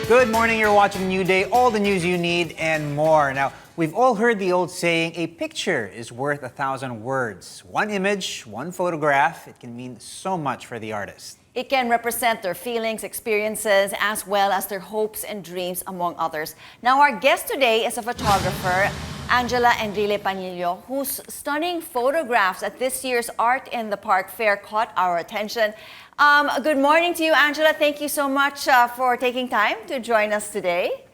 Good morning, you're watching New Day, all the news you need and more. Now, we've all heard the old saying, a picture is worth 1,000 words. One image, one photograph, it can mean so much for the artist. It can represent their feelings, experiences, as well as their hopes and dreams, among others. Now, our guest today is a photographer, Angela Enrile Panilio, whose stunning photographs at this year's Art in the Park Fair caught our attention. Good morning to you, Angela. Thank you so much for taking time to join us today.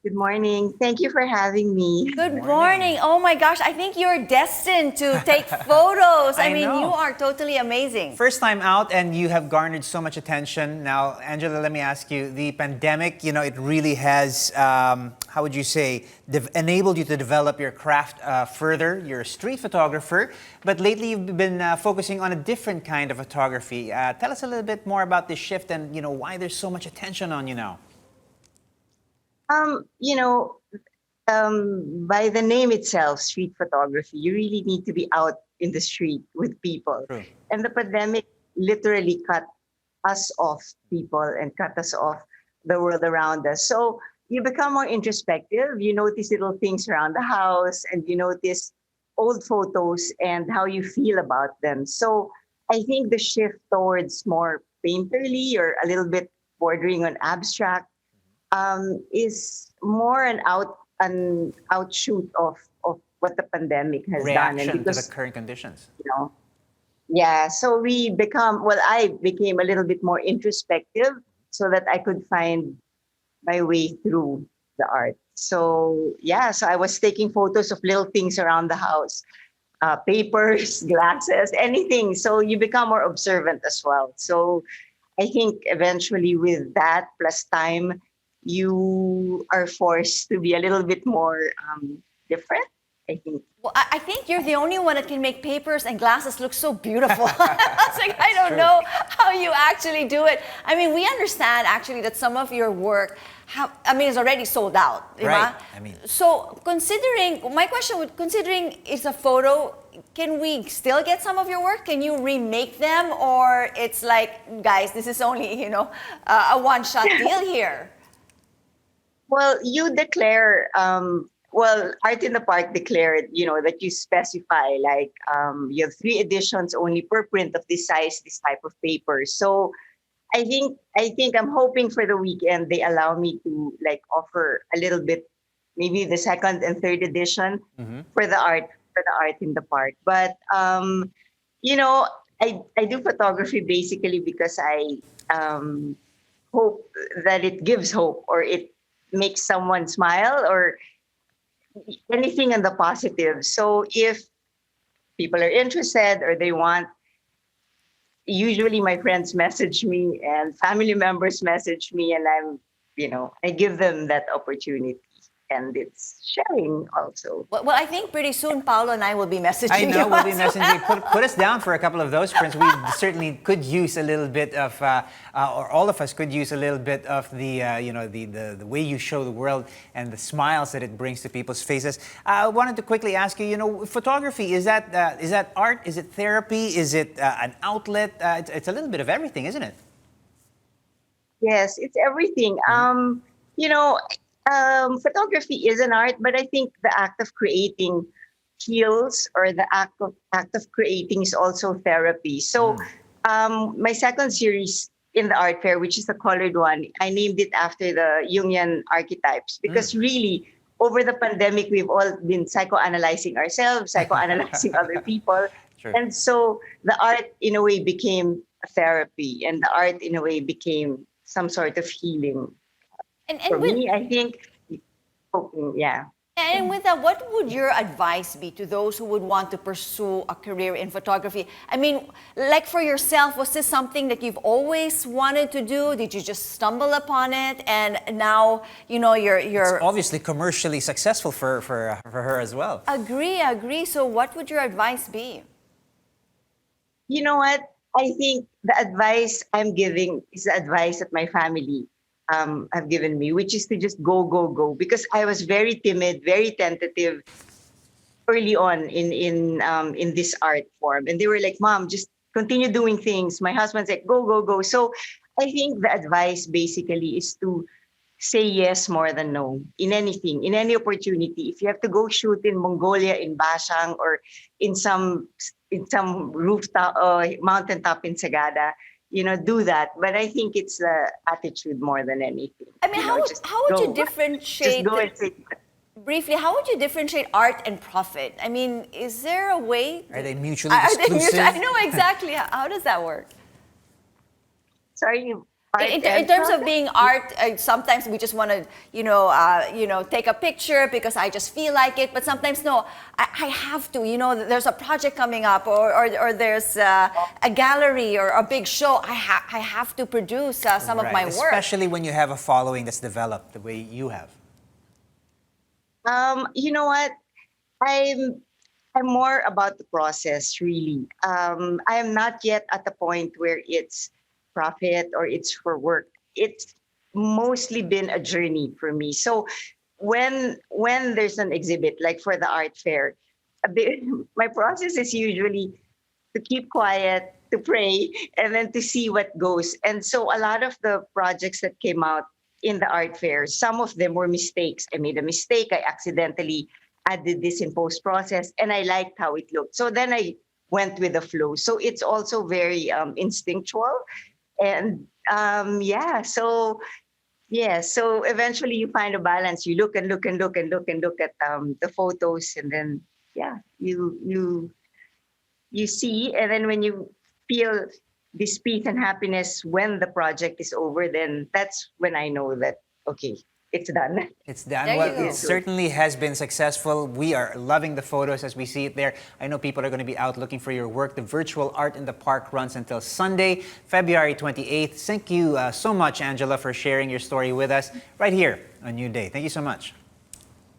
Good morning. Thank you for having me. Good morning. Oh my gosh, I think you're destined to take photos. I mean, know. you are totally amazing. First time out and you have garnered so much attention. Now, Angela, let me ask you, the pandemic, it really has, how would you say, enabled you to develop your craft further. You're a street photographer, but lately you've been focusing on a different kind of photography. Tell us a little bit more about this shift and, why there's so much attention on you now. By the name itself, street photography, you really need to be out in the street with people. True. And the pandemic literally cut us off people and cut us off the world around us. So you become more introspective. You notice little things around the house and you notice old photos and how you feel about them. So I think the shift towards more painterly or a little bit bordering on abstract is more an outshoot of what the pandemic has done. Reaction And because, to the current conditions. So I became a little bit more introspective so that I could find my way through the art. So I was taking photos of little things around the house, papers, glasses, anything. So you become more observant as well. So I think eventually with that plus time, you are forced to be a little bit more different, I think. Well, I think you're the only one that can make papers and glasses look so beautiful. It's like, I don't know how you actually do it. I mean, we understand actually that some of your work is already sold out. Right. Diba? So considering it's a photo, can we still get some of your work? Can you remake them? Or it's like, guys, this is only, a one-shot deal here? Well, you declare, Art in the Park declared, that you specify like you have 3 editions only per print of this size, this type of paper. So I think I'm hoping for the weekend they allow me to like offer a little bit, maybe the 2nd and 3rd edition for the art in the park. But I do photography basically because I hope that it gives hope or it makes someone smile or anything in the positive. So if people are interested or they want, usually my friends message me and family members message me and I give them that opportunity. And it's sharing also. Well, I think pretty soon Paolo and I will be messaging I know, you. we'll be messaging. Put us down for a couple of those prints. We certainly could use a little bit of, or all of us could use a little bit of the, the way you show the world and the smiles that it brings to people's faces. I wanted to quickly ask you, photography, is that art? Is it therapy? Is it an outlet? It's a little bit of everything, isn't it? Yes, it's everything. Photography is an art, but I think the act of creating heals, or the act of creating is also therapy. So my 2nd series in the art fair, which is the colored one, I named it after the Jungian archetypes because really over the pandemic, we've all been psychoanalyzing ourselves, psychoanalyzing other people. Sure. And so the art in a way became a therapy and the art in a way became some sort of healing. For me, I think, And with that, what would your advice be to those who would want to pursue a career in photography? I mean, like for yourself, was this something that you've always wanted to do? Did you just stumble upon it? And now, you're It's obviously commercially successful for her as well. Agree. So what would your advice be? You know what? I think the advice I'm giving is the advice that my family have given me, which is to just go, because I was very timid, very tentative early on in this art form, and they were like, "Mom, just continue doing things." My husband's like, "Go." So I think the advice basically is to say yes more than no in anything, in any opportunity. If you have to go shoot in Mongolia, in Bashang, or in some rooftop mountaintop in Sagada, do that. But I think it's the attitude more than anything. I mean, how would you Just differentiate, go and say. briefly, how would you differentiate art and profit? I mean, is there a way? Are they mutually Are they exclusive? I know exactly. How does that work? Sorry. In terms of being art, sometimes we just want to, take a picture because I just feel like it. But sometimes, no, I have to. There's a project coming up, or there's a gallery or a big show. I have to produce some of Right, my work. especially when you have a following that's developed the way you have. You know what? I'm more about the process, really. I am not yet at the point where it's profit or it's for work. It's mostly been a journey for me. So when there's an exhibit, like for the art fair, my process is usually to keep quiet, to pray, and then to see what goes. And so a lot of the projects that came out in the art fair, some of them were mistakes. I made a mistake. I accidentally added this in post process, and I liked how it looked. So then I went with the flow. So it's also very instinctual. And so eventually you find a balance. You look and look and look and look and look at the photos, and then you see, and then when you feel this peace and happiness when the project is over, then that's when I know that okay, it's done. It's done. There Well, you go. it certainly has been successful. We are loving the photos as we see it there. I know people are going to be out looking for your work. The virtual Art in the Park runs until Sunday, February 28th. Thank you so much, Angela, for sharing your story with us right here on New Day. Thank you so much.